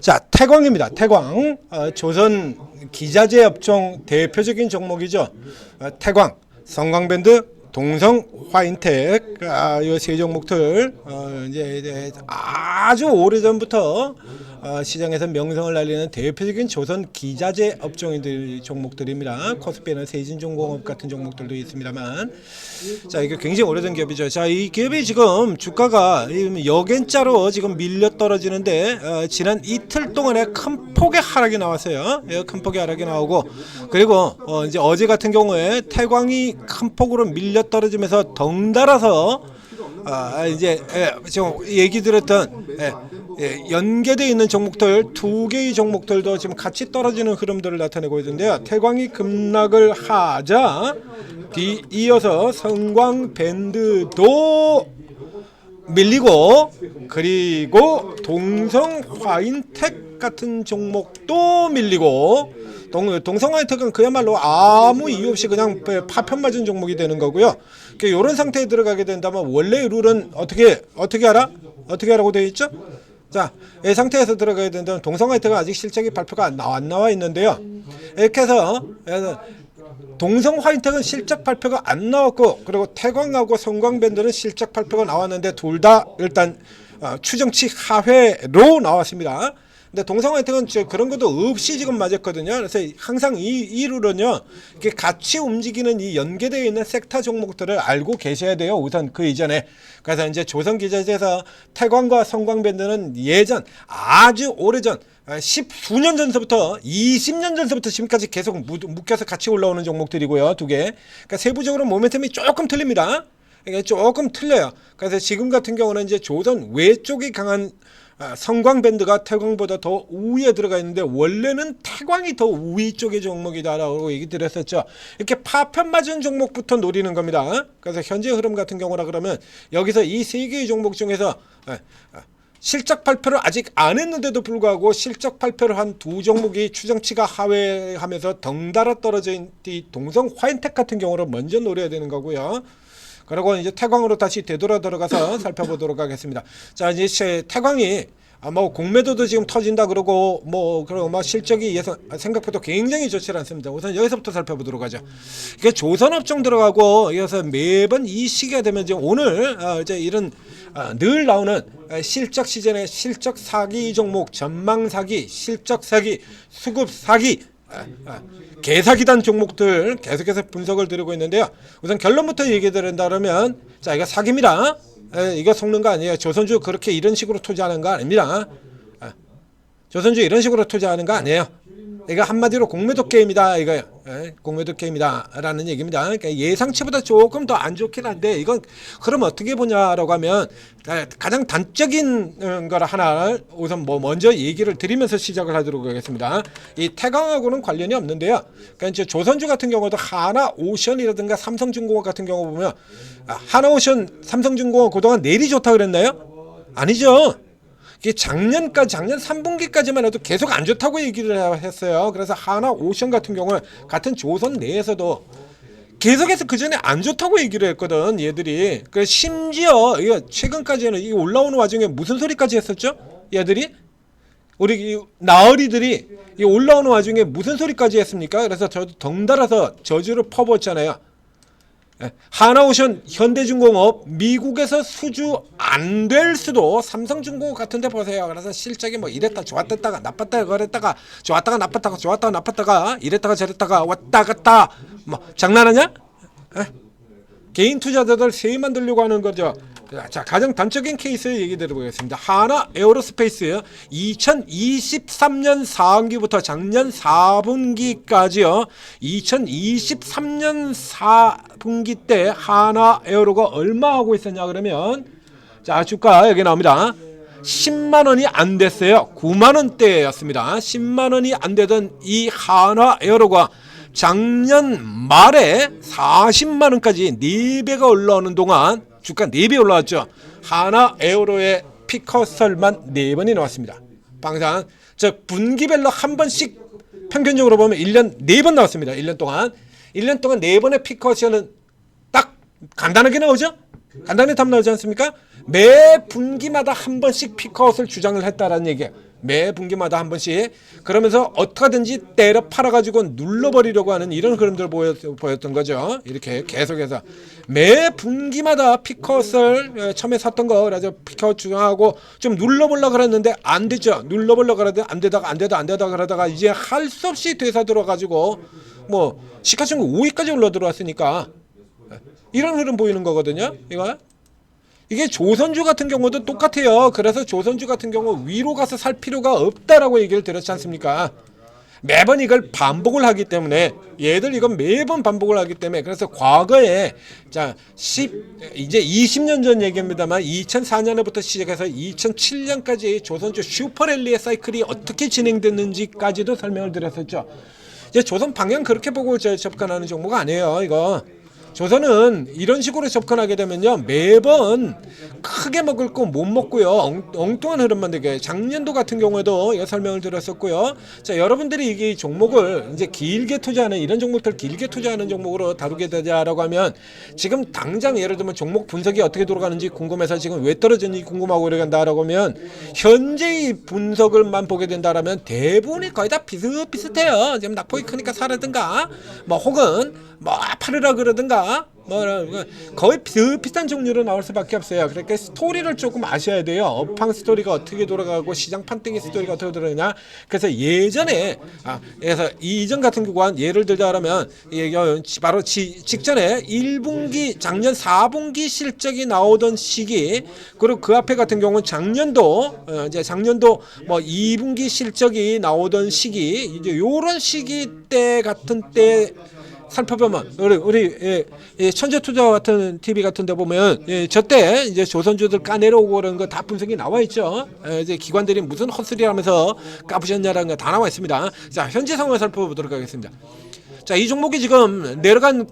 자, 태광입니다. 태광. 조선 기자재 업종 대표적인 종목이죠. 태광, 성광밴드, 동성, 화인텍, 이 세 종목들 이제 아주 오래 전부터 시장에서 명성을 날리는 대표적인 조선 기자재 업종의 종목들입니다. 코스피에는 세진중공업 같은 종목들도 있습니다만, 자, 이게 굉장히 오래된 기업이죠. 자, 이 기업이 지금 주가가 역연자로 지금 밀려 떨어지는데 지난 이틀 동안에 큰 폭의 하락이 나왔어요. 큰 폭의 하락이 나오고, 그리고 이제 어제 같은 경우에 태광이 큰 폭으로 밀려 떨어지면서 덩달아서 이제 지금 얘기 드렸던 연계되어 있는 종목들 두 개의 종목들도 지금 같이 떨어지는 흐름들을 나타내고 있는데요. 태광이 급락을 하자 뒤이어서 성광밴드도 밀리고, 그리고 동성 화인텍 같은 종목도 밀리고, 동성 화인텍은 그야말로 아무 이유 없이 그냥 파편 맞은 종목이 되는 거고요. 이런 상태에 들어가게 된다면 원래의 룰은 어떻게 알아? 어떻게 하라고 되어 있죠? 자, 이 상태에서 들어가게 된다면 동성 화인텍은 아직 실적이 발표가 안 나와 있는데요. 이렇게 해서 동성 화인텍은 실적 발표가 안 나왔고, 그리고 태광하고 성광밴드는 실적 발표가 나왔는데 둘 다 일단 추정치 하회로 나왔습니다. 근데 동성 화인텍은 그런 것도 없이 지금 맞았거든요. 그래서 항상 이 룰은요, 이렇게 같이 움직이는 이 연계되어 있는 섹터 종목들을 알고 계셔야 돼요. 우선 그 이전에. 그래서 이제 조선기자재에서 태광과 성광밴드는 예전 아주 오래전 10수년 전서부터 20년 전서부터 지금까지 계속 묶여서 같이 올라오는 종목들이고요. 두 개. 그러니까 세부적으로 모멘텀이 조금 틀립니다. 그러니까 조금 틀려요. 그래서 지금 같은 경우는 이제 조선 외쪽이 강한 성광밴드가 태광보다 더 우위에 들어가 있는데, 원래는 태광이 더 우위 쪽의 종목이다라고 얘기 드렸었죠. 이렇게 파편 맞은 종목부터 노리는 겁니다. 그래서 현재 흐름 같은 경우라 그러면 여기서 이 세 개의 종목 중에서 실적 발표를 아직 안 했는데도 불구하고 실적 발표를 한 두 종목이 추정치가 하회하면서 덩달아 떨어진 이 동성 화인텍 같은 경우를 먼저 노려야 되는 거고요. 그리고 이제 태광으로 다시 되돌아 들어가서 살펴보도록 하겠습니다. 자, 이제 태광이 뭐 공매도도 지금 터진다 그러고 그리고 실적이 생각보다 굉장히 좋지 않습니다. 우선 여기서부터 살펴보도록 하죠. 이게 조선업종 들어가고, 이어서 매번 이 시기가 되면 이제 오늘 이제 이런 늘 나오는 실적 시즌의 실적 사기 종목, 전망 사기, 실적 사기, 수급 사기, 개사기단 종목들 계속해서 분석을 드리고 있는데요. 우선 결론부터 얘기 드린다면, 자, 이거 사기입니다. 이거 속는 거 아니에요. 조선주 그렇게 이런 식으로 투자하는 거 아닙니다. 조선주 이런 식으로 투자하는 거 아니에요. 이거 한마디로 공매도 게임이다, 이거요. 공매도 게임이다 라는 얘기입니다. 그러니까 예상치보다 조금 더 안 좋긴 한데, 이건 그럼 어떻게 보냐라고 하면 가장 단적인 걸 하나 우선 먼저 얘기를 드리면서 시작을 하도록 하겠습니다. 이 태광하고는 관련이 없는데요. 그러니까 이제 조선주 같은 경우도 하나오션이라든가 삼성중공업 같은 경우 보면, 하나오션, 삼성중공업 그동안 내일이 좋다 그랬나요? 아니죠. 이게 작년 3분기까지만 해도 계속 안 좋다고 얘기를 했어요. 그래서 하나오션 같은 경우는 같은 조선 내에서도 계속해서 그 전에 안 좋다고 얘기를 했거든, 얘들이. 그래서 심지어 이거 최근까지는 이 올라오는 와중에 무슨 소리까지 했었죠? 얘들이 우리 나으리들이 이 올라오는 와중에 무슨 소리까지 했습니까? 그래서 저도 덩달아서 저주를 퍼부었잖아요. 하나오션, 현대중공업, 미국에서 수주 안 될 수도 삼성중공업 같은 데 보세요. 그래서 실적이 이랬다 좋았다가 나빴다가 그랬다가 좋았다가 나빴다가 좋았다가 나빴다가 이랬다가 저랬다가 왔다 갔다 장난하냐? 개인 투자자들 세금 만들려고 하는 거죠. 자, 가장 단적인 케이스 얘기 드려보겠습니다. 하나 에어로스페이스 2023년 4분기부터 작년 4분기까지요. 2023년 4분기 때 하나 에어로가 얼마 하고 있었냐 그러면, 자, 주가 여기 나옵니다. 10만 원이 안 됐어요. 9만 원대였습니다. 10만 원이 안 되던 이 하나 에어로가 작년 말에 40만 원까지 4배가 올라오는 동안 주가 4배 올라왔죠. 하나 에어로의 피커설만 4번이 나왔습니다. 방산. 분기별로 한 번씩 평균적으로 보면 1년 4번 나왔습니다. 1년 동안 4번의 피커설은 딱 간단하게 나오죠. 간단히 답 나오지 않습니까? 매 분기마다 한 번씩 피커설을 주장을 했다라는 얘기예요. 매 분기마다 한 번씩. 그러면서 어떻게든지 때려 팔아가지고 눌러버리려고 하는 이런 흐름들을 보였던 거죠. 이렇게 계속해서 매 분기마다 피컷을 처음에 샀던 거 그래서 피컷 주장하고 좀 눌러보려고 그랬는데 안 됐죠. 눌러보려고 그랬는데 안 되다가 그러다가 이제 할 수 없이 되사 들어가지고 뭐 시가총액 5위까지 올라 들어왔으니까 이런 흐름 보이는 거거든요. 이게 조선주 같은 경우도 똑같아요. 그래서 조선주 같은 경우 위로 가서 살 필요가 없다라고 얘기를 드렸지 않습니까? 매번 이걸 반복을 하기 때문에 얘들 이건 매번 반복을 하기 때문에 그래서 과거에 이제 20년 전 얘기입니다만 2004년부터 시작해서 2007년까지 조선주 슈퍼랠리의 사이클이 어떻게 진행됐는지까지도 설명을 드렸었죠. 이제 조선 방향 그렇게 보고 접근하는 종목 아니에요. 이거 조선은 이런 식으로 접근하게 되면요 매번 크게 먹을 거 못 먹고요 엉뚱한 흐름만 되게 작년도 같은 경우에도 설명을 드렸었고요. 자 여러분들이 이게 종목을 이제 길게 투자하는 이런 종목들 길게 투자하는 종목으로 다루게 되자라고 하면 지금 당장 예를 들면 종목 분석이 어떻게 돌아가는지 궁금해서 지금 왜 떨어졌는지 궁금하고 이러간다라고 하면 현재의 분석을만 보게 된다라면 대부분이 거의 다 비슷비슷해요. 지금 낙폭이 크니까 사라든가 뭐 혹은 뭐 팔으라 그러든가 뭐 거의 비슷비슷한 종류로 나올 수밖에 없어요. 그러니까 스토리를 조금 아셔야 돼요. 업황 스토리가 어떻게 돌아가고 시장 판때기 스토리가 어떻게 돌아가냐. 그래서 예전에 그래서 이전 같은 경우는 예를 들자면 바로 직전에 1분기 작년 4분기 실적이 나오던 시기 그리고 그 앞에 같은 경우는 작년도 뭐 2분기 실적이 나오던 시기 이제 요런 시기 때 같은 때 살펴보면 우리 천재투자 같은 TV 같은 데 보면 저때 이제 조선주들 까내려오고 그런 거 다 분석이 나와 있죠. 이제 기관들이 무슨 헛소리하면서 까부셨냐라는 거 다 나와 있습니다. 자 현재 상황을 살펴보도록 하겠습니다. 자 이 종목이 지금 내려간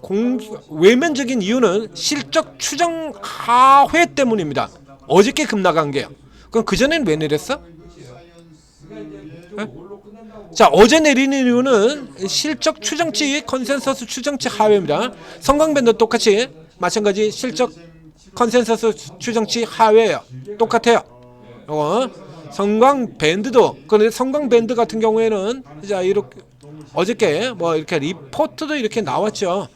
외면적인 이유는 실적 추정 하회 때문입니다. 어저께 급락한 게요. 그럼 그 전에는 왜 내렸어? 자 어제 내리는 이유는 실적 추정치 컨센서스 추정치 하회입니다. 성광밴드 똑같이 마찬가지 실적 컨센서스 추정치 하회예요. 똑같아요. 성광밴드도 그런데 성광밴드 같은 경우에는 자 이렇게 어저께 뭐 이렇게 리포트도 이렇게 나왔죠.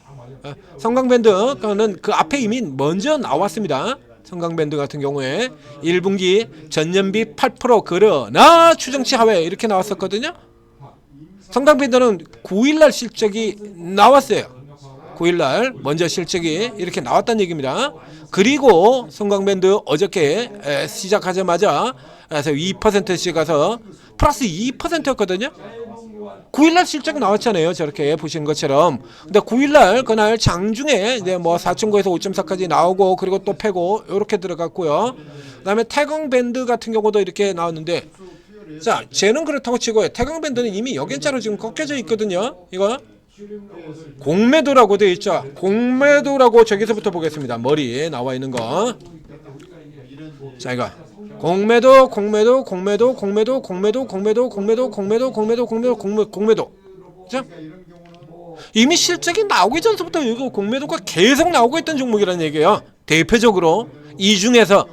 성광밴드는 그 앞에 이미 먼저 나왔습니다. 성광밴드 같은 경우에 1분기 전년비 8% 그러나 추정치 하회 이렇게 나왔었거든요. 성광밴드는 9일날 실적이 나왔어요. 9일날 먼저 실적이 이렇게 나왔다는 얘기입니다. 그리고 성광밴드 어저께 시작하자마자 그래서 2%씩 가서 플러스 2%였거든요. 9일날 실적 나왔잖아요. 저렇게 보신 것처럼. 근데 9일날 그날 장중에 이제 뭐 4.9에서 5.4까지 나오고 그리고 또 패고 이렇게 들어갔고요. 그다음에 태광밴드 같은 경우도 이렇게 나왔는데 자, 쟤는 그렇다고 치고요. 태광밴드는 이미 역연자로 지금 꺾여져 있거든요. 이거 공매도라고 되어 있죠. 공매도라고 저기서부터 보겠습니다. 머리에 나와 있는 거. 자, 이거 공매도. 자, 이미 실적이 나오기 전부터 이거 공매도가 계속 나오고 있던 종목이라는 얘기예요. 대표적으로 이 중에서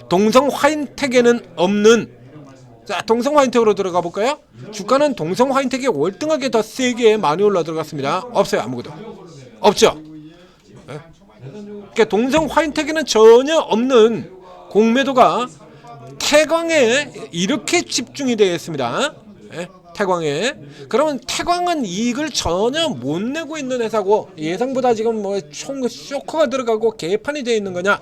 동성 화인텍에는 없는 자 동성 화인텍으로 들어가 볼까요? 주가는 동성 화인텍이 월등하게 더 세게 많이 올라 들어갔습니다. 없어요. 아무것도 없죠. 그러니까 동성 화인텍에는 전혀 없는 공매도가 태광에 이렇게 집중이 되어 있습니다. 태광에. 그러면 태광은 이익을 전혀 못 내고 있는 회사고 예상보다 지금 뭐 총 쇼커가 들어가고 개판이 되어 있는 거냐.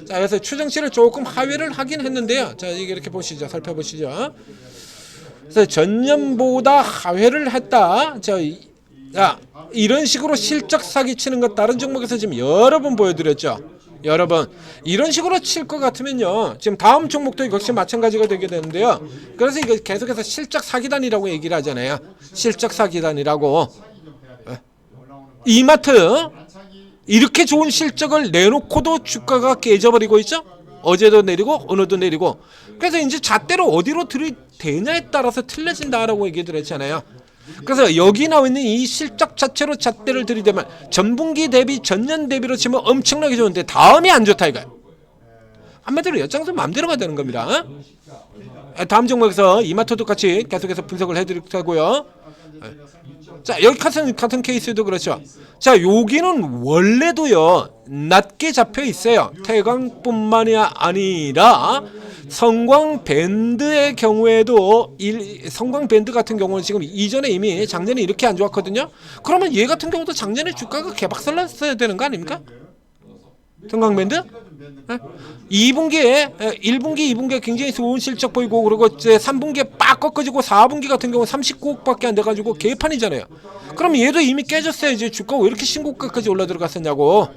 자, 그래서 추정치를 조금 하회를 하긴 했는데요. 자, 이게 이렇게 보시죠. 살펴보시죠. 그래서 전년보다 하회를 했다. 자, 이런 식으로 실적 사기 치는 것 다른 종목에서 지금 여러 번 보여드렸죠. 여러 번 이런 식으로 칠 것 같으면요 지금 다음 종목도 역시 마찬가지가 되게 되는데요. 그래서 이거 계속해서 실적 사기단이라고 얘기를 하잖아요. 실적 사기단이라고. 이마트 이렇게 좋은 실적을 내놓고도 주가가 깨져버리고 있죠. 어제도 내리고 오늘도 내리고. 그래서 이제 잣대로 어디로 들이대냐에 따라서 틀려진다라고 얘기를 했잖아요. 그래서 여기 나와 있는 이 실적 자체로 잣대를 들이대면 전분기 대비 전년 대비로 치면 엄청나게 좋은데 다음이 안 좋다 이거야. 한마디로 엿장수 마음대로가 되는 겁니다. 다음 종목에서 이마트도 같이 계속해서 분석을 해드릴 거고요. 자, 여기 같은 케이스도 그렇죠. 자, 여기는 원래도요 낮게 잡혀 있어요. 태광뿐만이 아니라 성광밴드의 경우에도 성광밴드 같은 경우는 지금 이전에 이미 작년에 이렇게 안 좋았거든요. 그러면 얘 같은 경우도 작년에 주가가 개박살 났어야 되는 거 아닙니까? 성광밴드? 2분기에 1분기, 2분기에 굉장히 좋은 실적 보이고, 그리고 이제 3분기에 빡 꺾어지고 4분기 같은 경우 39억밖에 안 돼가지고 개판이잖아요. 그럼 얘도 이미 깨졌어야지. 주가가 왜 이렇게 신고가까지 올라 들어갔었냐고.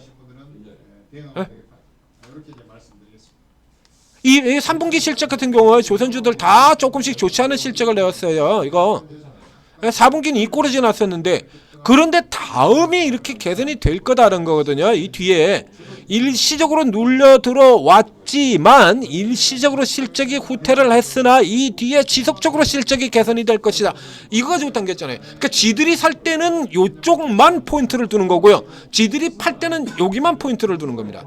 이 3분기 실적 같은 경우 조선주들 다 조금씩 좋지 않은 실적을 내었어요. 이거 4분기는 이 꼴이지 났었는데, 그런데 다음이 이렇게 개선이 될 거다라는 거거든요. 이 뒤에 일시적으로 눌려 들어왔지만 일시적으로 실적이 후퇴를 했으나 이 뒤에 지속적으로 실적이 개선이 될 것이다. 이거 가지고 당겼잖아요. 그러니까 지들이 살 때는 요쪽만 포인트를 두는 거고요. 지들이 팔 때는 여기만 포인트를 두는 겁니다.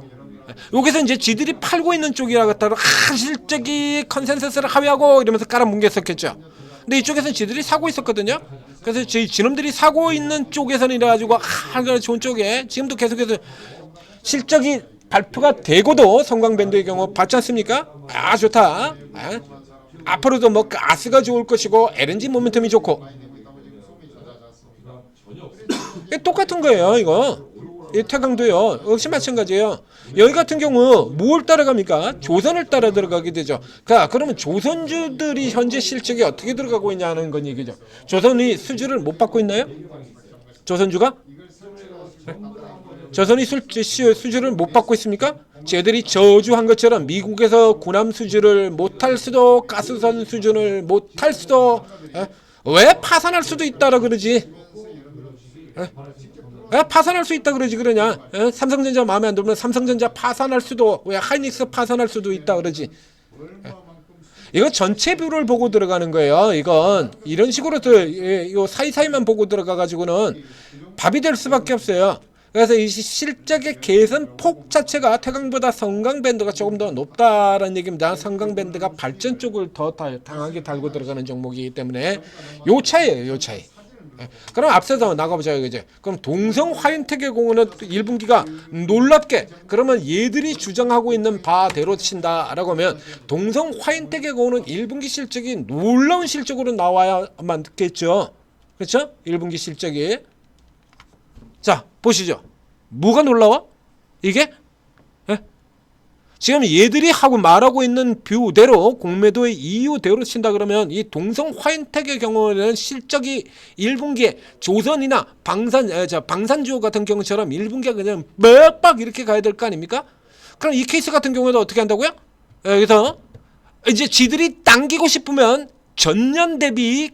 여기서 이제 지들이 팔고 있는 쪽이라 갖다가 실적이 컨센서스를 하회하고 이러면서 깔아뭉개었겠죠. 근데 이쪽에서는 지들이 사고 있었거든요. 그래서 지놈들이 사고 있는 쪽에서는 이래가지고 좋은 쪽에 지금도 계속해서 실적이 발표가 되고도 성광밴드의 경우 봤지 않습니까? 좋다. 앞으로도 뭐 가스가 좋을 것이고 LNG 모멘텀이 좋고. 똑같은 거예요, 이거. 이 태광도요. 역시 마찬가지예요. 여기 같은 경우 뭘 따라갑니까? 조선을 따라 들어가게 되죠. 그러면 조선주들이 현재 실적이 어떻게 들어가고 있냐는 건 얘기죠. 조선이 수주를 못 받고 있나요? 조선주가? 조선이 수주를 못 받고 있습니까? 쟤들이 저주한 것처럼 미국에서 군함 수주를 못할 수도, 가스선 수준을 못할 수도, 왜 파산할 수도 있다라 그러지? 왜 파산할 수 있다 그러냐? 삼성전자 마음에 안 들면 삼성전자 파산할 수도, 왜 하이닉스 파산할 수도 있다 그러지? 이거 전체 뷰를 보고 들어가는 거예요. 이건 이런 식으로 요 사이사이만 보고 들어가 가지고는 밥이 될 수밖에 없어요. 그래서 이 실적의 개선 폭 자체가 태광보다 성광밴드가 조금 더 높다라는 얘기입니다. 성광밴드가 발전 쪽을 더 강하게 달고 들어가는 종목이기 때문에 요 차이예요, 요 차이. 그럼 앞서서 나가보자 이제. 그럼 동성 화인텍의 경우는 1분기가 놀랍게, 그러면 얘들이 주장하고 있는 바대로 친다라고 하면 동성 화인텍의 경우는 1분기 실적이 놀라운 실적으로 나와야만 듣겠죠. 그렇죠? 1분기 실적이. 자, 보시죠. 뭐가 놀라워? 이게? 지금 얘들이 하고 말하고 있는 뷰대로 공매도의 이유대로 친다 그러면 이 동성 화인텍의 경우에는 실적이 1분기에 조선이나 방산주호 같은 경우처럼 1분기에 그냥 빡빡 이렇게 가야 될 거 아닙니까? 그럼 이 케이스 같은 경우에도 어떻게 한다고요? 여기서 이제 지들이 당기고 싶으면 전년 대비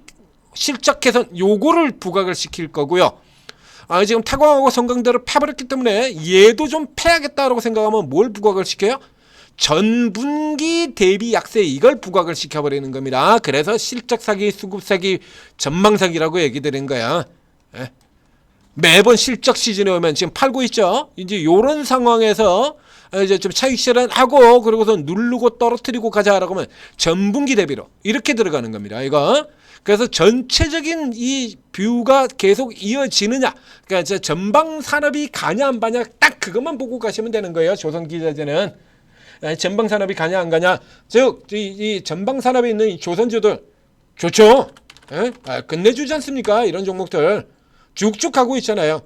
실적 개선 요거를 부각을 시킬 거고요. 지금 태광하고 성광대를 패버렸기 때문에 얘도 좀 패야겠다라고 생각하면 뭘 부각을 시켜요? 전분기 대비 약세, 이걸 부각을 시켜버리는 겁니다. 그래서 실적 사기, 수급 사기, 전망 사기라고 얘기 드린 거야. 매번 실적 시즌에 오면 지금 팔고 있죠. 이제 요런 상황에서 이제 좀 차익 실현하고 그러고서 누르고 떨어뜨리고 가자라고 하면 전분기 대비로 이렇게 들어가는 겁니다. 이거. 그래서 전체적인 이 뷰가 계속 이어지느냐, 그러니까 전방 산업이 가냐 안 가냐 딱 그것만 보고 가시면 되는 거예요. 조선기자재는 전방 산업이 가냐 안 가냐, 즉 이 전방 산업에 있는 이 조선주들 좋죠. 끝내주지 않습니까? 이런 종목들 쭉쭉 가고 있잖아요.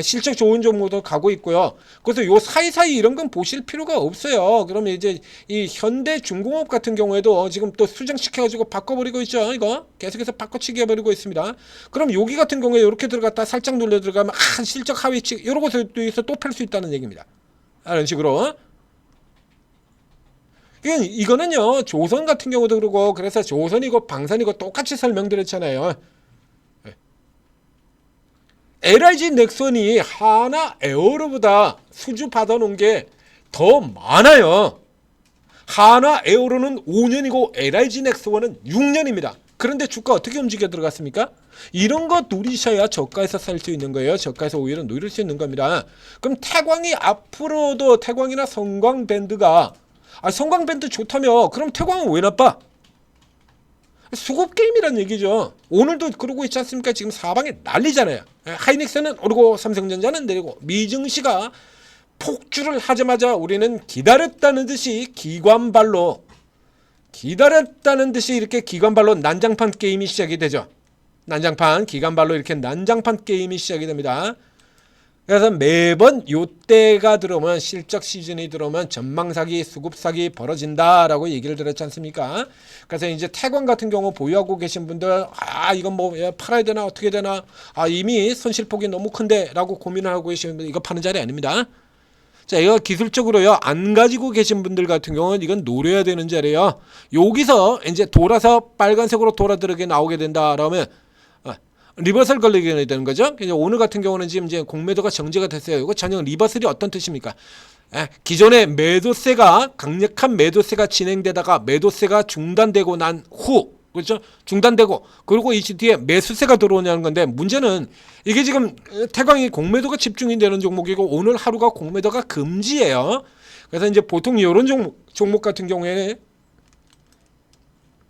실적 좋은 종목도 가고 있고요. 그래서 요 사이사이 이런 건 보실 필요가 없어요. 그러면 이제 이 현대중공업 같은 경우에도 지금 또 수정시켜가지고 바꿔버리고 있죠. 이거 계속해서 바꿔치기 해버리고 있습니다. 그럼 여기 같은 경우에 이렇게 들어갔다 살짝 눌려 들어가면 실적 하위치 이러고 여기서 또 팰 수 있다는 얘기입니다. 이런 식으로. 이거는요 조선 같은 경우도 그러고, 그래서 조선이고 방산이고 똑같이 설명드렸잖아요. LIG 넥슨이 하나 에어로보다 수주 받아놓은 게 더 많아요. 하나 에어로는 5년이고 LIG 넥슨은 6년입니다. 그런데 주가 어떻게 움직여 들어갔습니까? 이런 거 누리셔야 저가에서 살 수 있는 거예요. 저가에서 오히려 누릴 수 있는 겁니다. 그럼 태광이 앞으로도 태광이나 성광밴드가 성광밴드 좋다며 그럼 태광은 왜 나빠? 수급 게임이란 얘기죠. 오늘도 그러고 있지 않습니까? 지금 사방에 난리잖아요. 하이닉스는 오르고 삼성전자는 내리고 미증시가 폭주를 하자마자 우리는 기다렸다는 듯이 기관발로 이렇게 기관발로 난장판 게임이 시작이 되죠. 기관발로 이렇게 난장판 게임이 시작이 됩니다. 그래서 매번 요때가 들어오면 실적 시즌이 들어오면 전망사기, 수급사기 벌어진다라고 얘기를 들었지 않습니까? 그래서 이제 태광 같은 경우 보유하고 계신 분들 이건 뭐 팔아야 되나 어떻게 되나 이미 손실폭이 너무 큰데 라고 고민을 하고 계시는 분들 이거 파는 자리 아닙니다. 자, 이거 기술적으로요 안 가지고 계신 분들 같은 경우는 이건 노려야 되는 자리예요. 여기서 이제 돌아서 빨간색으로 돌아들게 나오게 된다 그러면 리버설 걸리게 되는 거죠. 오늘 같은 경우는 지금 이제 공매도가 정지가 됐어요. 이거 전형 리버설이 어떤 뜻입니까? 기존의 매도세가 강력한 매도세가 진행되다가 매도세가 중단되고 난 후, 그렇죠? 중단되고 그리고 이 뒤에 매수세가 들어오냐는 건데 문제는 이게 지금 태광이 공매도가 집중이 되는 종목이고 오늘 하루가 공매도가 금지예요. 그래서 이제 보통 이런 종목 같은 경우에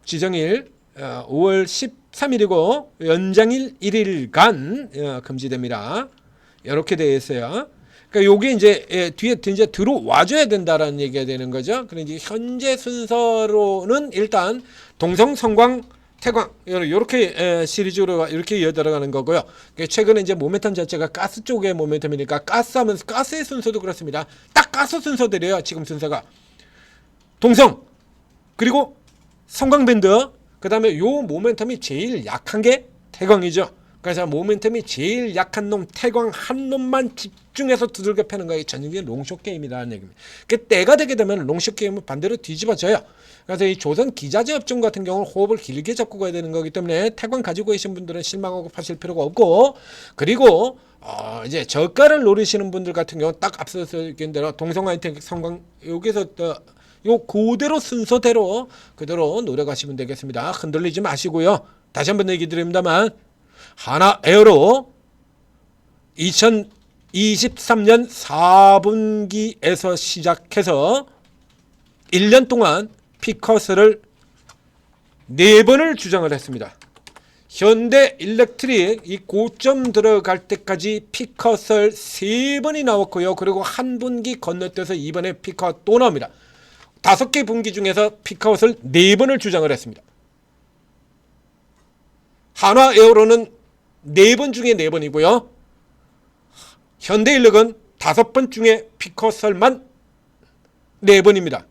지정일 5월 13일이고 연장일 1일간 금지됩니다. 이렇게 되어 있어요. 그러니까 요게 이제 뒤에 이제 들어와줘야 된다라는 얘기가 되는 거죠. 그런데 현재 순서로는 일단 동성, 성광, 태광 이렇게 시리즈로 이렇게 이어들어가는 거고요. 최근에 이제 모멘텀 자체가 가스 쪽의 모멘텀이니까 가스하면서 가스의 순서도 그렇습니다. 딱 가스 순서들이에요. 지금 순서가 동성 그리고 성광밴드 그 다음에 요 모멘텀이 제일 약한 게 태광이죠. 그래서 모멘텀이 제일 약한 놈 태광 한 놈만 집중해서 두들겨 패는 거예요. 전형적인 롱숏 게임이라는 얘기입니다. 그 때가 되게 되면 롱숏 게임은 반대로 뒤집어져요. 그래서 이 조선 기자재 업종 같은 경우는 호흡을 길게 잡고 가야 되는 거기 때문에 태광 가지고 계신 분들은 실망하고 파실 필요가 없고 그리고 이제 저가를 노리시는 분들 같은 경우 딱 앞서서 얘기한 대로 동성하이텍 성광 여기서 요 그대로 순서대로 그대로 노려가시면 되겠습니다. 흔들리지 마시고요. 다시 한번 얘기 드립니다만 하나에어로 2023년 4분기에서 시작해서 1년 동안 피커스를 4번을 주장을 했습니다. 현대 일렉트릭 이 고점 들어갈 때까지 피커스를 3번이 나왔고요. 그리고 한 분기 건너뛰어서 이번에 피커 또 나옵니다. 5개 분기 중에서 피크아웃을 4번을 주장을 했습니다. 한화에어로는 4번 중에 4번이고요. 현대인력은 5번 중에 피크아웃만 4번입니다.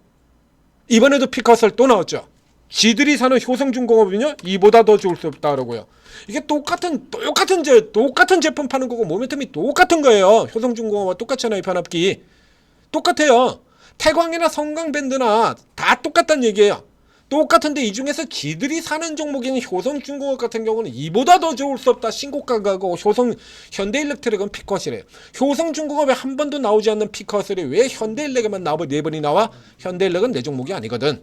이번에도 피크아웃 또 나왔죠. 지들이 사는 효성중공업은요 이보다 더 좋을 수 없다라고요. 이게 똑같은 제품 파는 거고 모멘텀이 똑같은 거예요. 효성중공업과 똑같잖아요. 변압기 똑같아요. 태광이나 성광밴드나 다 똑같다는 얘기예요. 똑같은데 이 중에서 지들이 사는 종목인 효성중공업 같은 경우는 이보다 더 좋을 수 없다. 신고가가고 현대일렉트릭은 피컷이래요. 효성중공업에 한 번도 나오지 않는 피컷이 왜 현대일렉에만 나와 4번이 나와? 현대일렉은 내 종목이 아니거든.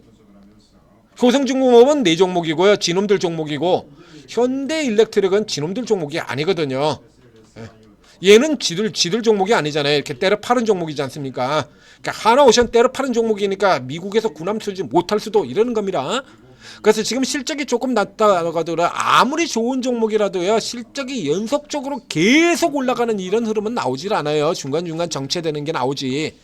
효성중공업은 내 종목이고요. 지놈들 종목이고 현대일렉트릭은 지놈들 종목이 아니거든요. 얘는 지들 종목이 아니잖아요. 이렇게 때려 파는 종목이지 않습니까? 그러니까 하나오션 때려 파는 종목이니까 미국에서 구남 수지 못할 수도 이러는 겁니다. 그래서 지금 실적이 조금 낮다고 하더라도 아무리 좋은 종목이라도요 실적이 연속적으로 계속 올라가는 이런 흐름은 나오질 않아요. 중간중간 정체되는 게 나오지.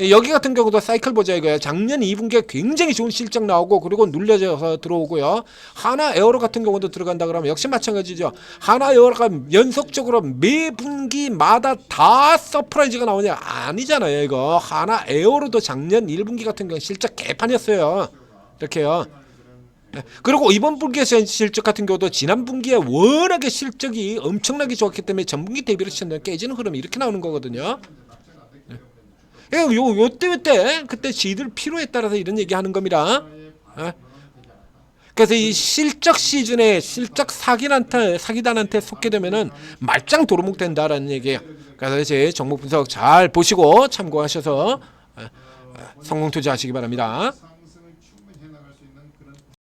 여기 같은 경우도 사이클 보자 이거예요. 작년 2분기에 굉장히 좋은 실적 나오고 그리고 눌려져서 들어오고요. 하나에어로 같은 경우도 들어간다 그러면 역시 마찬가지죠. 하나에어로가 연속적으로 매 분기마다 다 서프라이즈가 나오냐? 아니잖아요. 이거 하나에어로도 작년 1분기 같은 경우 실적 개판이었어요. 이렇게요. 그리고 이번 분기의 실적 같은 경우도 지난 분기에 워낙에 실적이 엄청나게 좋았기 때문에 전분기 대비로 치면 깨지는 흐름이 이렇게 나오는 거거든요. 요때 그때 지들 필요에 따라서 이런 얘기하는 겁니다. 그래서 이 실적 시즌에 실적 사기단한테 속게 되면은 말짱 도루묵 된다라는 얘기예요. 그래서 제 종목 분석 잘 보시고 참고하셔서 성공 투자하시기 바랍니다.